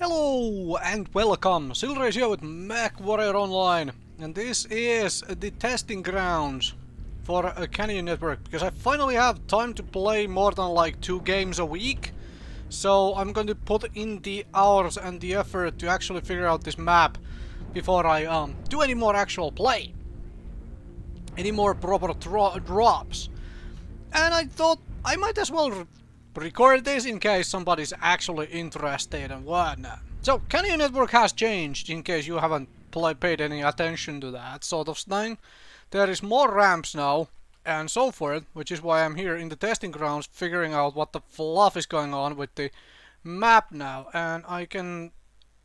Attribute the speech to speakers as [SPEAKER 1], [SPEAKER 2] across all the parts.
[SPEAKER 1] Hello and welcome! Silrace here with Mechwarrior Online, and this is the testing grounds for a Canyon network, because I finally have time to play more than like 2 games a week. So I'm going to put in the hours and the effort to actually figure out this map before I do any more actual play. Any more proper drops. And I thought I might as well record this in case somebody's actually interested and whatnot. So, Canyon Network has changed, in case you haven't paid any attention to that sort of thing. There is more ramps now, and so forth, which is why I'm here in the testing grounds figuring out what the fluff is going on with the map now. And I can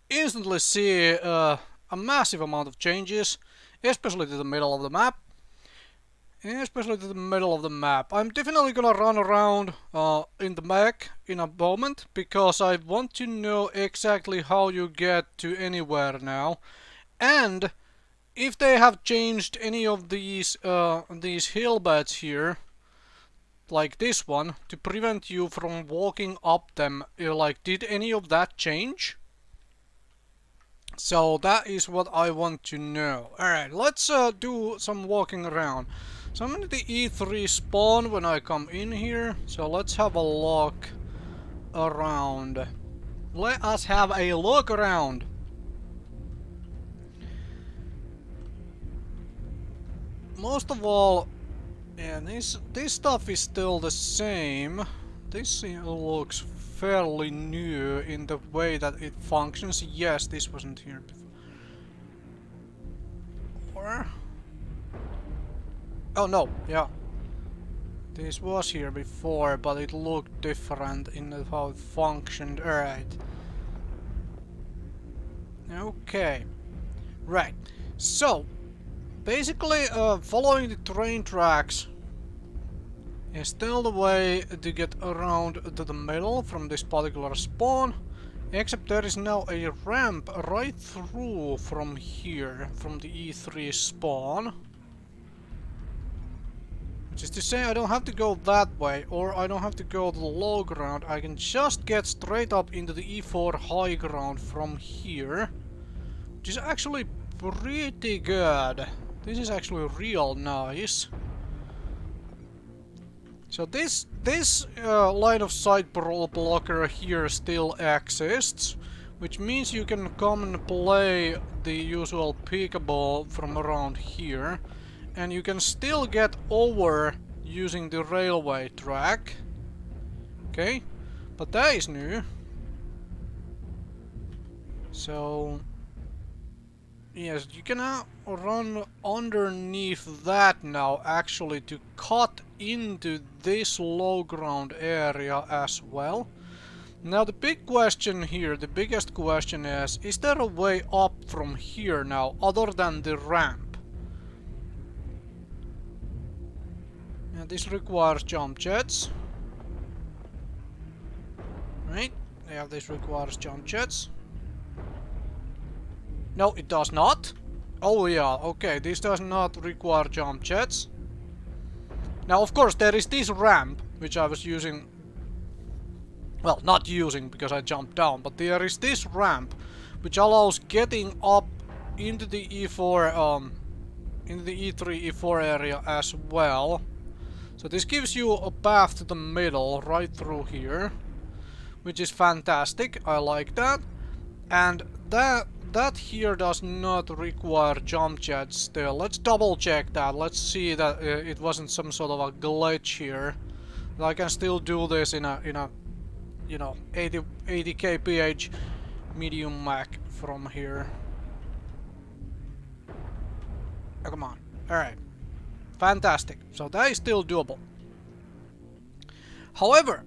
[SPEAKER 1] instantly see a massive amount of changes, especially to the middle of the map. I'm definitely gonna run around in the Mech in a moment, because I want to know exactly how you get to anywhere now, and if they have changed any of these hill beds here, like this one, to prevent you from walking up them. Like, did any of that change? So that is what I want to know. Alright, let's do some walking around. So I'm in the E3 spawn when I come in here. So let's have a look around. Let us have a look around. Most of all, yeah, this stuff is still the same. This looks fairly new in the way that it functions. Yes, this wasn't here before. Oh no, yeah. This was here before, but it looked different in how it functioned. Alright. Okay. Right. So, basically, following the train tracks is still the way to get around to the middle from this particular spawn, except there is now a ramp right through from here, from the E3 spawn. Which is to say, I don't have to go that way, or I don't have to go to the low ground. I can just get straight up into the E4 high ground from here, which is actually pretty good. This is actually real nice. So this line of sight blocker here still exists, which means you can come and play the usual peekaboo from around here, and you can still get over using the railway track. Okay, but that is new. So yes, you can run underneath that now, actually, to cut into this low ground area as well. Now the big question here, the biggest question is there a way up from here now, other than the ramp? And this requires jump jets. Right? Yeah, this requires jump jets. No, it does not. Oh yeah, okay, this does not require jump jets. Now, of course, there is this ramp, which I was using. Well, not using because I jumped down, but there is this ramp, which allows getting up into the E4, into the E3, E4 area as well. So this gives you a path to the middle, right through here, which is fantastic. I like that. And that here does not require jump jets still. Let's double check that. Let's see that it wasn't some sort of a glitch here. That I can still do this in a you know, 80 kph medium Mech from here. Oh, come on. Alright. Fantastic. So that is still doable. However,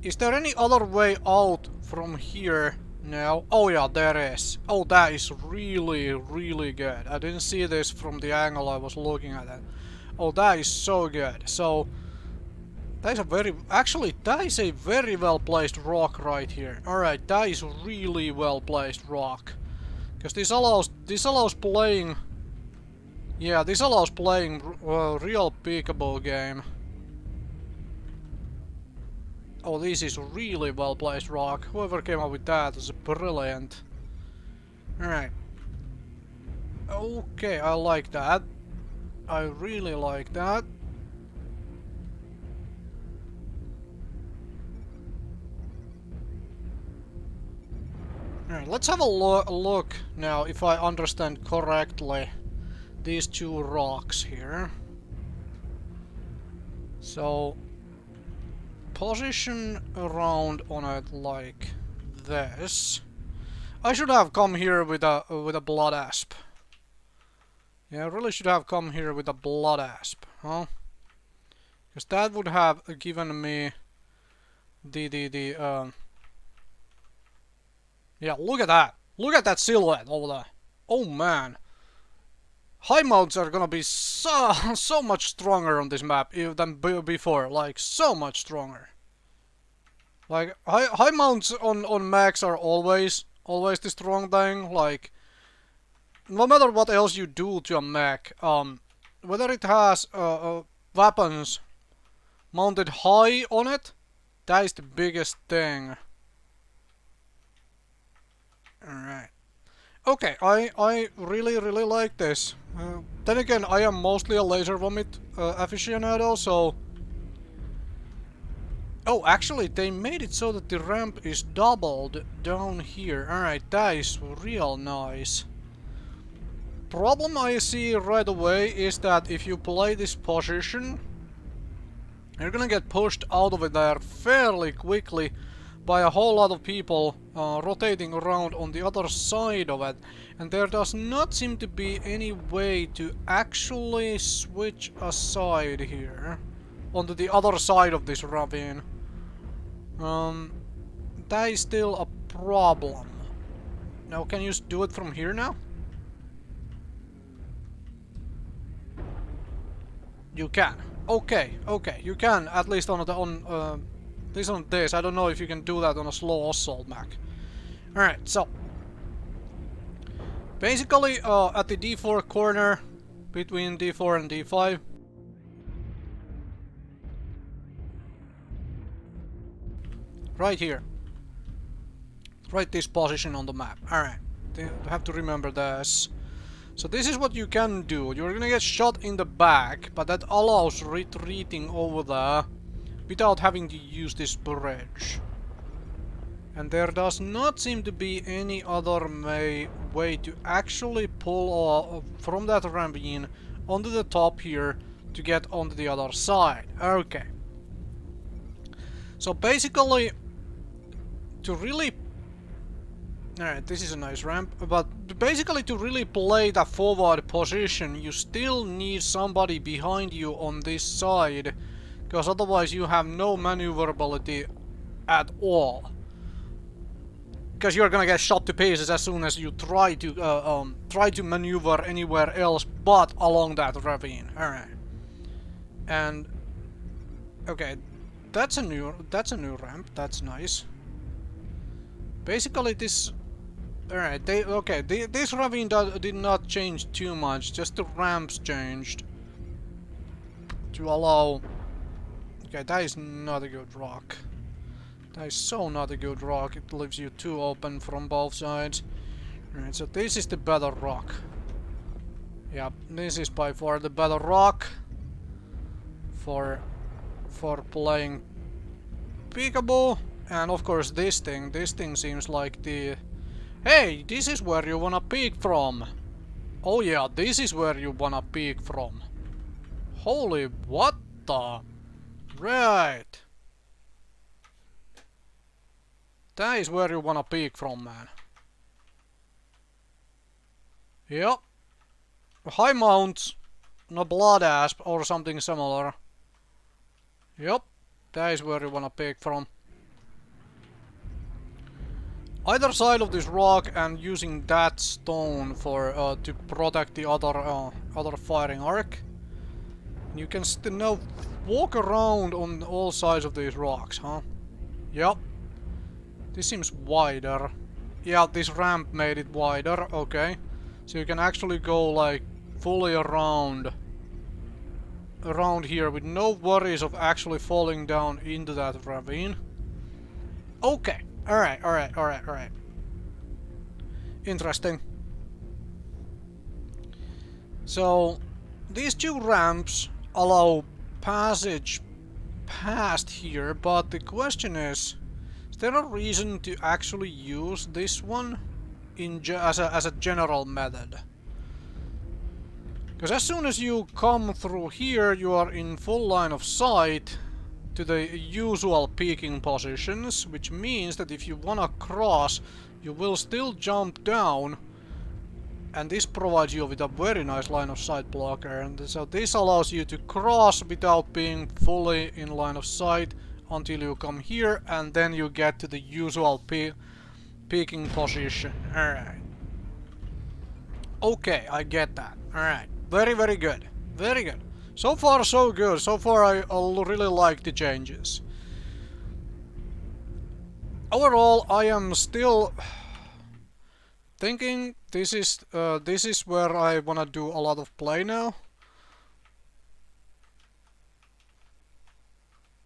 [SPEAKER 1] is there any other way out from here now? Oh yeah, there is. Oh, that is really, really good. I didn't see this from the angle I was looking at it. Oh, that is so good. So that is a that is a very well placed rock right here. Alright, that is really well placed rock. Because this allows playing. Yeah, this allows playing real peekaboo game. Oh, this is really well placed rock. Whoever came up with that is brilliant. Alright. Okay, I like that. I really like that. Alright, let's have a look now if I understand correctly these two rocks here. So, position around on it like this. I should have come here with a blood asp. Yeah, I really should have come here with a blood asp, huh? Because that would have given me yeah, look at that. Look at that silhouette over there. Oh man. High mounts are gonna be so much stronger on this map than before. Like, so much stronger. Like, high mounts on mechs are always the strong thing. Like, no matter what else you do to a mech, whether it has weapons mounted high on it, that is the biggest thing. Alright. Okay, I really like this. Then again, I am mostly a laser vomit aficionado, so... Oh, actually, they made it so that the ramp is doubled down here. Alright, that is real nice. Problem I see right away is that if you play this position, you're gonna get pushed out of it there fairly quickly by a whole lot of people rotating around on the other side of it, and there does not seem to be any way to actually switch aside here onto the other side of this ravine. That is still a problem. Now, can you do it from here now? You can. Okay, you can, at least on this. I don't know if you can do that on a slow assault mech. Alright, so basically at the D4 corner between D4 and D5, right here, right this position on the map. Alright, you have to remember this. So this is what you can do. You're gonna get shot in the back, but that allows retreating over there without having to use this bridge. And there does not seem to be any other way to actually pull from that ravine onto the top here to get onto the other side. Okay. So basically, to really... Alright, this is a nice ramp, but basically to really play the forward position, you still need somebody behind you on this side, because otherwise you have no maneuverability at all. Because you're gonna get shot to pieces as soon as you try to maneuver anywhere else but along that ravine. Alright. And okay, that's a new ramp. That's nice. Basically this... Alright, this ravine did not change too much, just the ramps changed to allow... Okay, that is not a good rock. That is so not a good rock, it leaves you too open from both sides. Alright, so this is the better rock. Yep, this is by far the better rock for playing peekaboo. And of course this thing seems like the... Hey, this is where you wanna peek from. Oh yeah, this is where you wanna peek from. Holy, what the... Right. That is where you wanna peek from, man. Yep. High mounts, no blood asp or something similar. Yep. That is where you wanna peek from. Either side of this rock and using that stone for to protect the other firing arc. You can still now walk around on all sides of these rocks, huh? Yep. This seems wider. Yeah, this ramp made it wider, okay. So you can actually go like fully around here with no worries of actually falling down into that ravine. Okay. Alright, alright, alright, alright. Interesting. So, these two ramps allow passage past here, but the question is there a reason to actually use this one as a general method? Because as soon as you come through here, you are in full line of sight to the usual peaking positions, which means that if you wanna cross, you will still jump down, and this provides you with a very nice line of sight blocker, and so this allows you to cross without being fully in line of sight until you come here, and then you get to the usual peaking position. Alright. Okay, I get that. Alright. Very, very good. Very good. So far, so good. So far, I really like the changes. Overall, I am still thinking this is where I wanna do a lot of play now.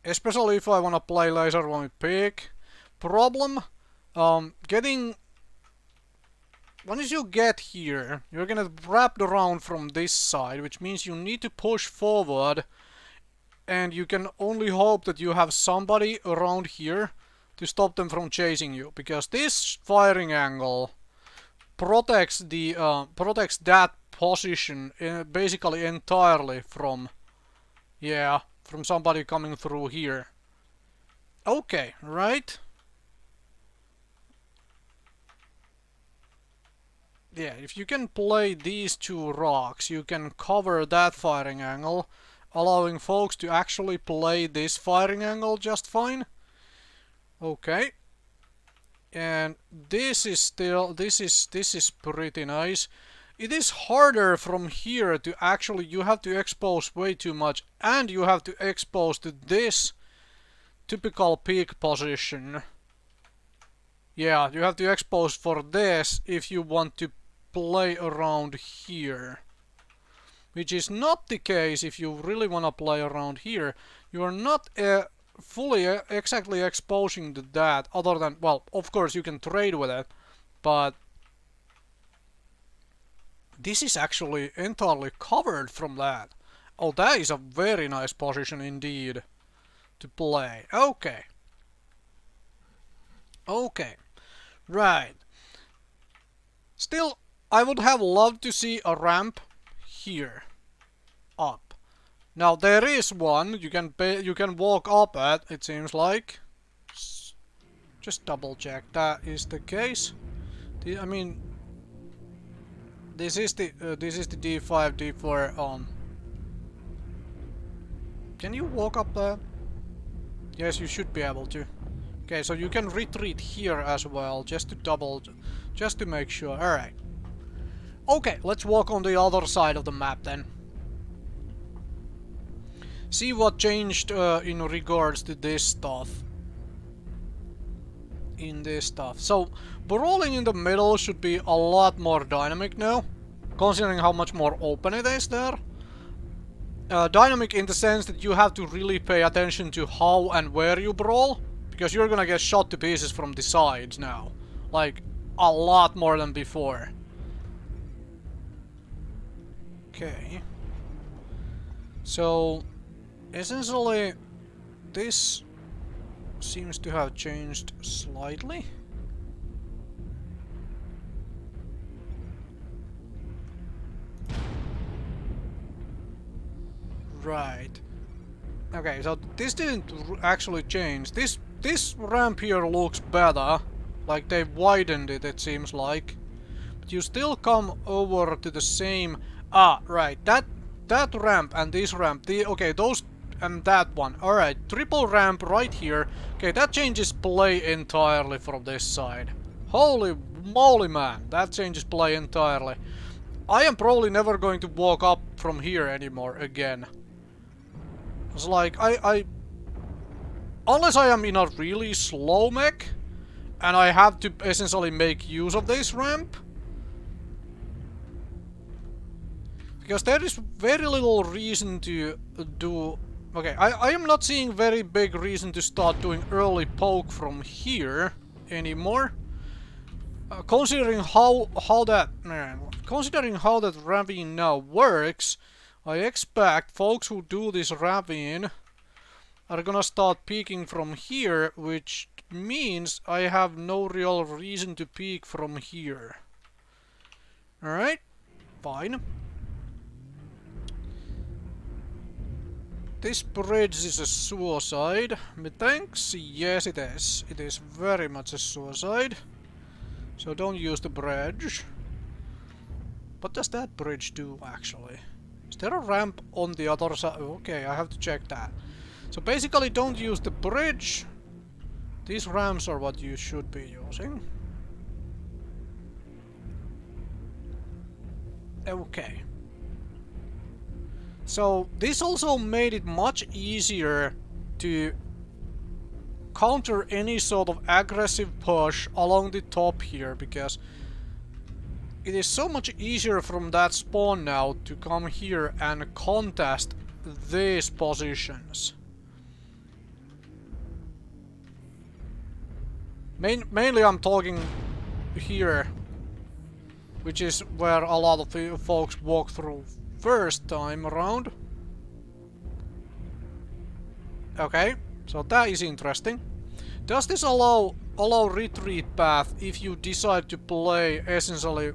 [SPEAKER 1] Especially if I wanna play laser one with peak. Problem, getting... Once you get here, you're gonna wrap around from this side, which means you need to push forward, and you can only hope that you have somebody around here to stop them from chasing you, because this firing angle protects that position basically entirely from from somebody coming through here. Okay, right? Yeah, if you can play these two rocks, you can cover that firing angle, allowing folks to actually play this firing angle just fine. Okay. And this is still, this is pretty nice. It is harder from here to actually, you have to expose way too much, and you have to expose to this typical peak position. Yeah, you have to expose for this if you want to play around here. Which is not the case if you really want to play around here. You are not fully exactly exposing to that, other than, well, of course you can trade with it, but this is actually entirely covered from that. Oh, that is a very nice position indeed to play. Okay. Okay. Right. Still, I would have loved to see a ramp here. Up. Now there is one you can walk up at, it seems like. Just double check that is the case. I mean, this is the D5, D4. Can you walk up there? Yes, you should be able to. Okay, so you can retreat here as well, just to make sure. All right. Okay, let's walk on the other side of the map then. See what changed in regards to this stuff. So, brawling in the middle should be a lot more dynamic now, considering how much more open it is there. Dynamic in the sense that you have to really pay attention to how and where you brawl, because you're gonna get shot to pieces from the sides now. Like, a lot more than before. Okay. So, essentially, this seems to have changed slightly. Right. Okay, so this didn't actually change. This ramp here looks better. Like they widened it, it seems like. But you still come over to the same... Ah, right. That ramp and this ramp. Okay, those and that one. Alright, triple ramp right here. Okay, that changes play entirely from this side. Holy moly, man. That changes play entirely. I am probably never going to walk up from here anymore again. It's like, unless I am in a really slow mech, and I have to essentially make use of this ramp. Because there is very little reason to do Okay, I am not seeing very big reason to start doing early poke from here anymore. Considering how that ravine now works, I expect folks who do this ravine are gonna start peeking from here, which means I have no real reason to peek from here. Alright, fine. This bridge is a suicide, methinks? Yes, it is. It is very much a suicide. So don't use the bridge. What does that bridge do, actually? Is there a ramp on the other side? Okay, I have to check that. So basically, don't use the bridge. These ramps are what you should be using. Okay. So this also made it much easier to counter any sort of aggressive push along the top here, because it is so much easier from that spawn now to come here and contest these positions. Mainly I'm talking here, which is where a lot of folks walk through first time around. Okay, so that is interesting. Does this allow retreat path if you decide to play essentially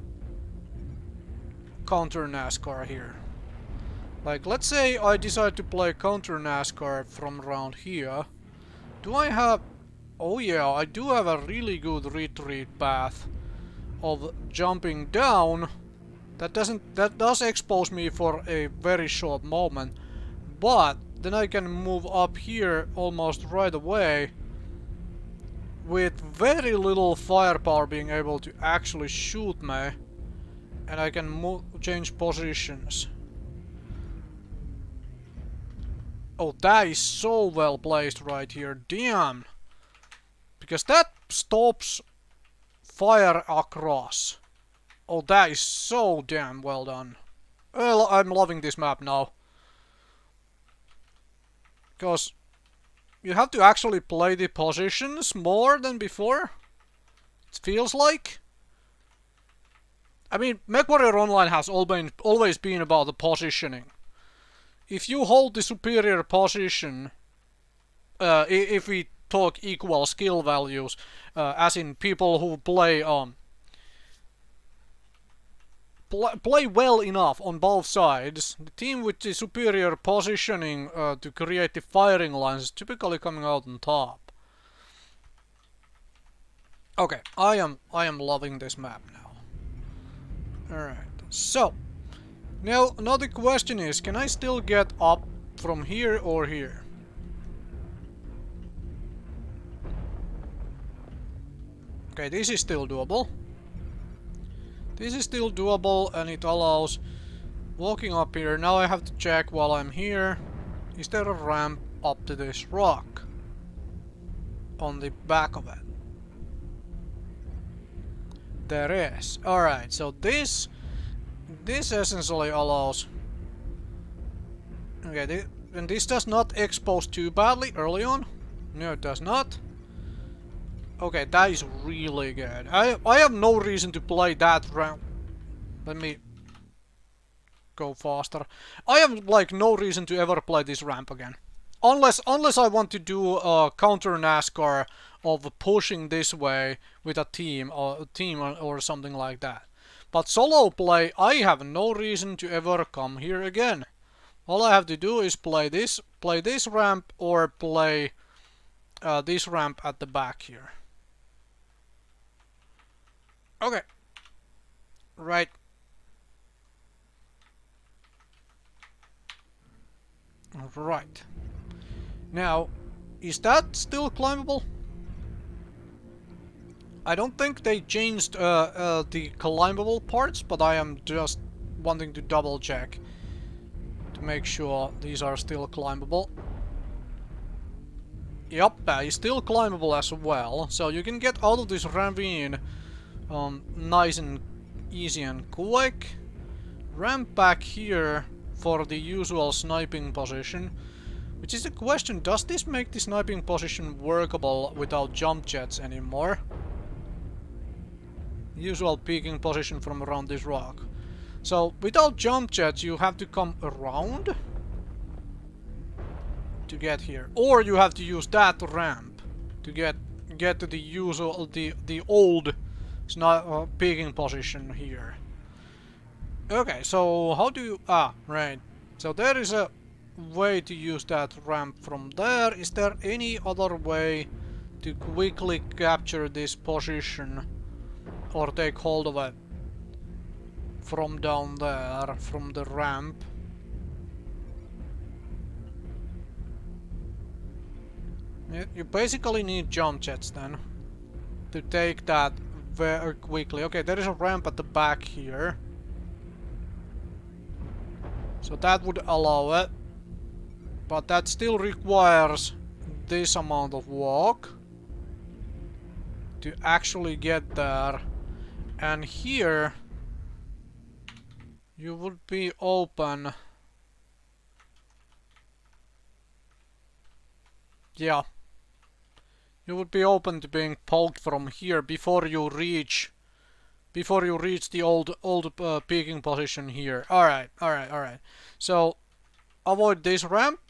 [SPEAKER 1] counter NASCAR here? Like, let's say I decide to play counter NASCAR from around here. Do I have... Oh yeah, I do have a really good retreat path of jumping down. That does expose me for a very short moment, but then I can move up here almost right away with very little firepower being able to actually shoot me, and I can change positions. Oh, that is so well placed right here, damn! Because that stops fire across. Oh, that is so damn well done. Well, I'm loving this map now. Because you have to actually play the positions more than before. It feels like. I mean, Mechwarrior Online has always been about the positioning. If you hold the superior position, if we talk equal skill values, as in people who play play well enough on both sides, the team with the superior positioning to create the firing lines is typically coming out on top. Okay, I am loving this map now. Alright, so now the question is, can I still get up from here or here? Okay, this is still doable. This is still doable, and it allows walking up here. Now I have to check while I'm here. Is there a ramp up to this rock on the back of it? There is. Alright, so this essentially allows... Okay, and this does not expose too badly early on. No, it does not. Okay, that is really good. I have no reason to play that ramp. Let me go faster. I have like no reason to ever play this ramp again. Unless I want to do a counter NASCAR of pushing this way with a team or something like that. But solo play, I have no reason to ever come here again. All I have to do is play this ramp or play this ramp at the back here. Okay. Right. Right. Now, is that still climbable? I don't think they changed the climbable parts, but I am just wanting to double check to make sure these are still climbable. Yep, it's still climbable as well, so you can get out of this ravine nice and easy and quick. Ramp back here for the usual sniping position, Which is the question, does this make the sniping position workable without jump jets anymore? Usual peeking position from around this rock. So, without jump jets, you have to come around to get here. Or you have to use that ramp to get to the usual, the old peeking position here. Okay, so how do you... Ah, right. So there is a way to use that ramp from there. Is there any other way to quickly capture this position or take hold of it from down there, from the ramp? You basically need jump jets then to take that very quickly. Okay, there is a ramp at the back here, so that would allow it, but that still requires this amount of walk to actually get there. And here you would be open. Yeah. You would be open to being poked from here before you reach the old peeking position here. Alright. So avoid this ramp.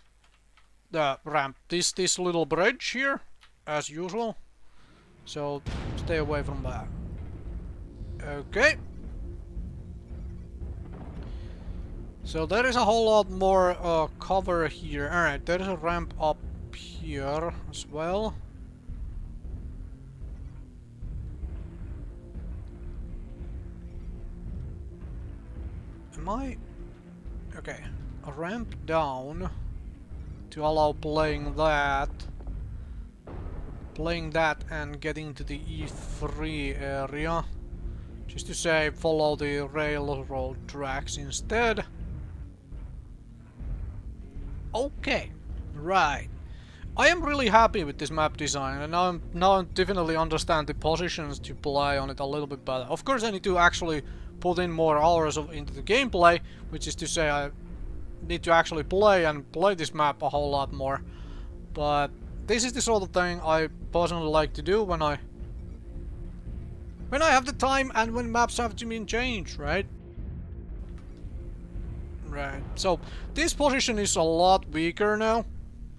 [SPEAKER 1] This little bridge here, as usual. So stay away from that. Okay. So there is a whole lot more cover here. Alright, there is a ramp up here as well. Okay, a ramp down to allow playing that and getting to the E3 area. Just to say, follow the railroad tracks instead. Okay, right. I am really happy with this map design, and now I definitely understand the positions to play on it a little bit better. Of course, I need to actually put in more hours into the gameplay, which is to say I need to actually play this map a whole lot more. But this is the sort of thing I personally like to do when I have the time and when maps have to be changed, right? Right. So this position is a lot weaker now,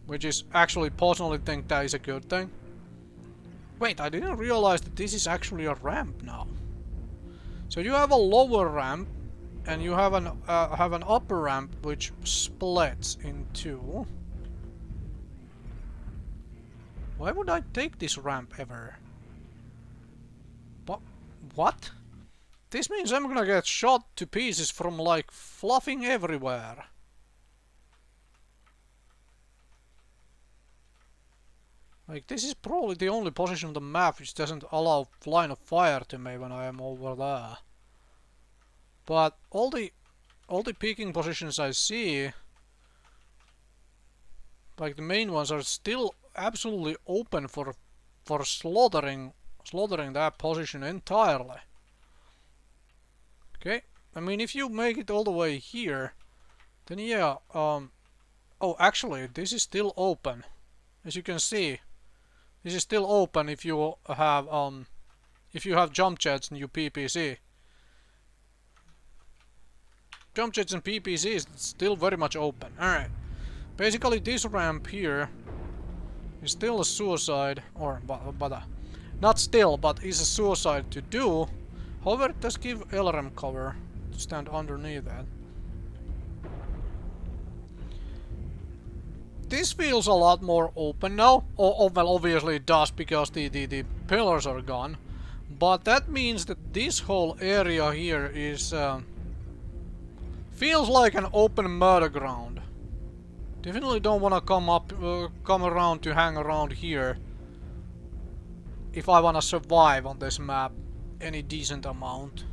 [SPEAKER 1] which is actually personally think that is a good thing. Wait, I didn't realize that this is actually a ramp now. So you have a lower ramp, and you have an upper ramp which splits in two. Why would I take this ramp ever? What? This means I'm gonna get shot to pieces from like fluffing everywhere. Like, this is probably the only position on the map which doesn't allow line of fire to me when I am over there. But all the peeking positions I see, like the main ones, are still absolutely open for slaughtering that position entirely. Okay, I mean, if you make it all the way here, then yeah, oh, actually, this is still open. As you can see, this is still open if you have jump jets and you PPC. Jump jets and PPC is still very much open. Alright. Basically this ramp here is still a suicide, or not still, but is a suicide to do. However, it does give LRM cover to stand underneath that. This feels a lot more open now. Well, obviously it does because the pillars are gone. But that means that this whole area here is feels like an open murder ground. Definitely don't want to come around to hang around here if I want to survive on this map any decent amount.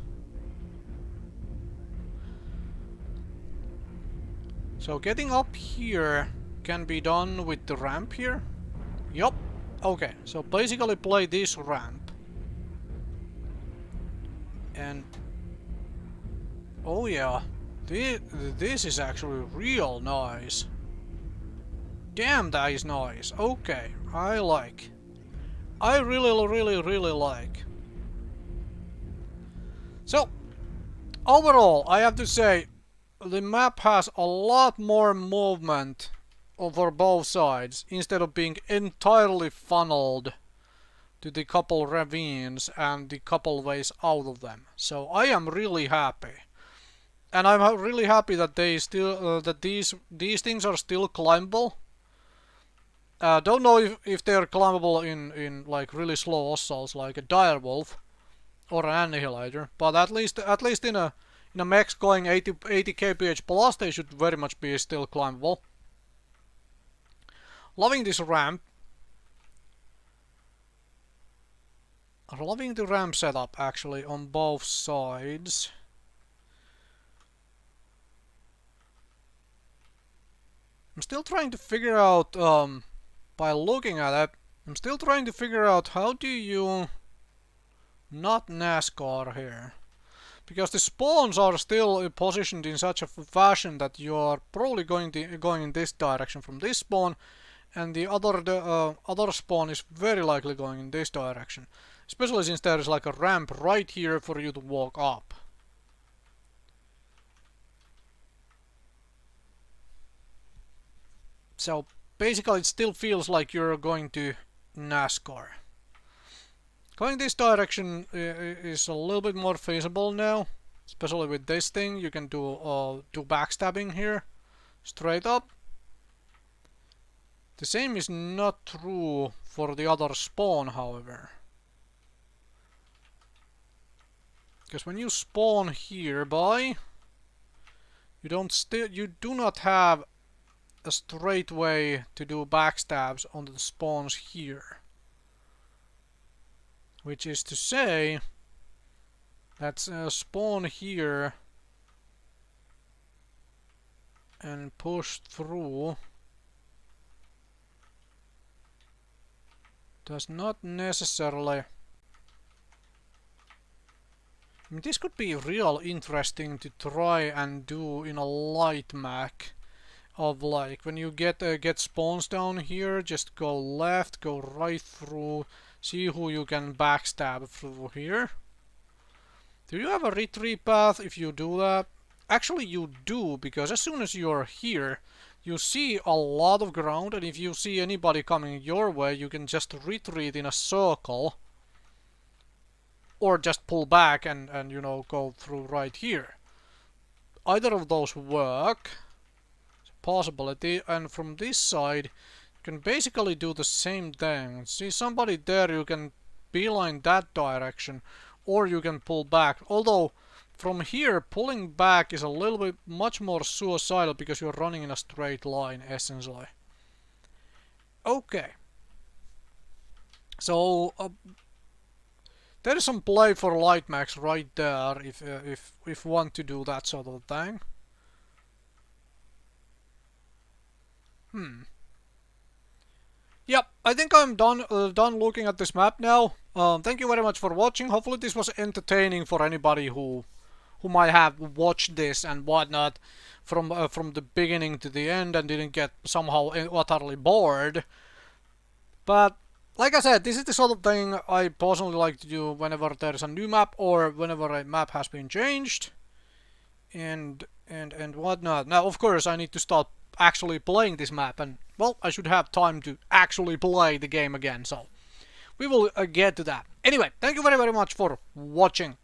[SPEAKER 1] So getting up here can be done with the ramp here. Yup. Okay, so basically play this ramp. And oh yeah, this is actually real nice. Damn, that is nice. Okay, I like. I really like. So, overall, I have to say, the map has a lot more movement for both sides, instead of being entirely funneled to the couple ravines and the couple ways out of them. So I am really happy. And I'm really happy that they still that these things are still climbable. Don't know if they're climbable in like really slow ossos like a direwolf or an annihilator, but at least in a mech going 80 kph plus, they should very much be still climbable. Loving this ramp. Loving the ramp setup actually on both sides. I'm still trying to figure out, by looking at it, I'm still trying to figure out how do you not NASCAR here. Because the spawns are still positioned in such a fashion that you are probably going in this direction from this spawn, and the other spawn is very likely going in this direction. Especially since there is like a ramp right here for you to walk up. So basically it still feels like you're going to NASCAR. Going this direction is a little bit more feasible now. Especially with this thing, you can do backstabbing here. Straight up. The same is not true for the other spawn, however. Because when you spawn here, you do not have a straight way to do backstabs on the spawns here. Which is to say that spawn here and push through does not necessarily... I mean, this could be real interesting to try and do in a light mech. Of like, when you get spawns down here, just go left, go right through, see who you can backstab through here. Do you have a retreat path if you do that? Actually you do, because as soon as you're here, you see a lot of ground, and if you see anybody coming your way, you can just retreat in a circle. Or just pull back and you know, go through right here. Either of those work. Possibility, and from this side you can basically do the same thing. See somebody there, you can beeline that direction, or you can pull back. Although from here pulling back is a little bit much more suicidal because you're running in a straight line essentially. Okay, so there is some play for light mechs right there if want to do that sort of thing. Yep, I think I'm done looking at this map now. Thank you very much for watching. Hopefully this was entertaining for anybody who might have watched this and whatnot from the beginning to the end and didn't get somehow utterly bored. But like I said, this is the sort of thing I personally like to do whenever there is a new map or whenever a map has been changed and whatnot. Now, of course, I need to start actually playing this map, and well, I should have time to actually play the game again, so we will get to that. Anyway, thank you very much for watching.